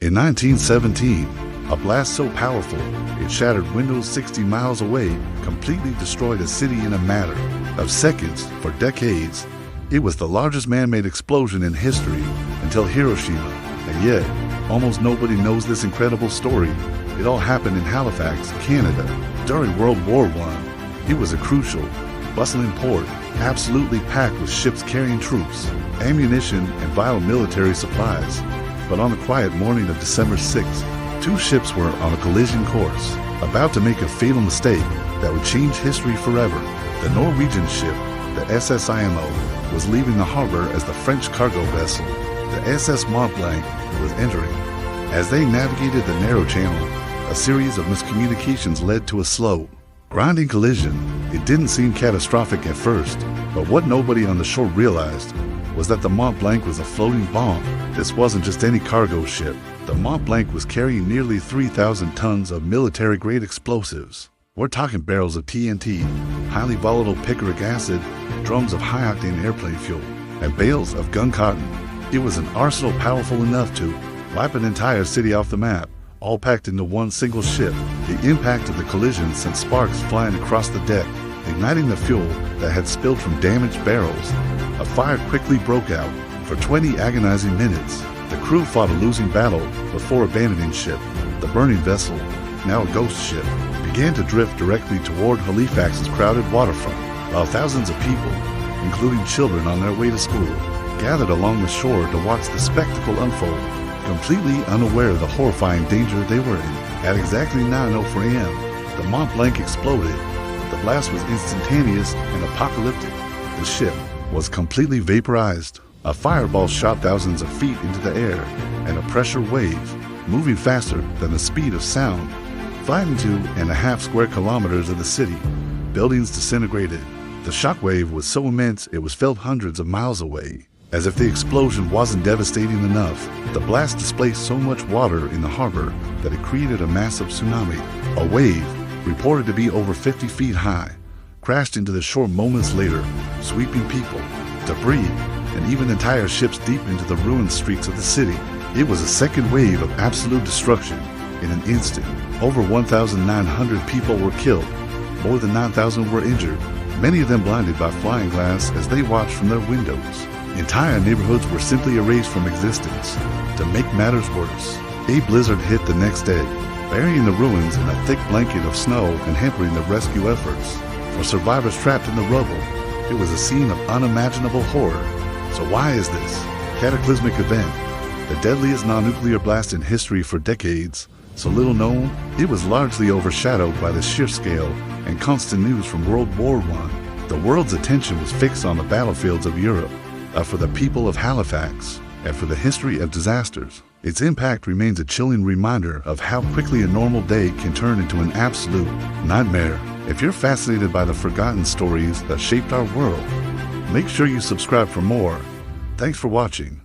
In 1917, a blast so powerful it shattered windows 60 miles away completely destroyed a city in a matter of seconds. For decades, it was the largest man-made explosion in history until Hiroshima. And yet, almost nobody knows this incredible story. It all happened in Halifax, Canada, during World War I. It was a crucial, bustling port, absolutely packed with ships carrying troops, ammunition, and vital military supplies. But on the quiet morning of December 6th, two ships were on a collision course, about to make a fatal mistake that would change history forever. The Norwegian ship, the SS IMO, was leaving the harbor as the French cargo vessel, the SS Mont-Blanc, was entering. As they navigated the narrow channel, a series of miscommunications led to a slow, grinding collision. It didn't seem catastrophic at first, but what nobody on the shore realized was that the Mont-Blanc was a floating bomb. This wasn't just any cargo ship. The Mont-Blanc was carrying nearly 3,000 tons of military-grade explosives. We're talking barrels of TNT, highly volatile picric acid, drums of high-octane airplane fuel, and bales of gun cotton. It was an arsenal powerful enough to wipe an entire city off the map, all packed into one single ship. The impact of the collision sent sparks flying across the deck, igniting the fuel that had spilled from damaged barrels. A fire quickly broke out. For 20 agonizing minutes, the crew fought a losing battle before abandoning ship. The burning vessel, now a ghost ship, began to drift directly toward Halifax's crowded waterfront, while thousands of people, including children on their way to school, gathered along the shore to watch the spectacle unfold, completely unaware of the horrifying danger they were in. At exactly 9:04 a.m., the Mont-Blanc exploded. The blast was instantaneous and apocalyptic. The ship was completely vaporized. A fireball shot thousands of feet into the air, and a pressure wave, moving faster than the speed of sound, 5.5 square kilometers of the city. Buildings disintegrated. The shockwave was so immense it was felt hundreds of miles away. As if the explosion wasn't devastating enough, the blast displaced so much water in the harbor that it created a massive tsunami. A wave, reported to be over 50 feet high, crashed into the shore moments later, sweeping people, debris, and even entire ships deep into the ruined streets of the city. It was a second wave of absolute destruction. In an instant, over 1,900 people were killed. More than 9,000 were injured, many of them blinded by flying glass as they watched from their windows. Entire neighborhoods were simply erased from existence. To make matters worse, a blizzard hit the next day, burying the ruins in a thick blanket of snow and hampering the rescue efforts. For survivors trapped in the rubble, it was a scene of unimaginable horror. So why is this cataclysmic event, the deadliest non-nuclear blast in history for decades, so little known? It was largely overshadowed by the sheer scale and constant news from World War I. The world's attention was fixed on the battlefields of Europe, for the people of Halifax, and for the history of disasters. Its impact remains a chilling reminder of how quickly a normal day can turn into an absolute nightmare. If you're fascinated by the forgotten stories that shaped our world, make sure you subscribe for more. Thanks for watching.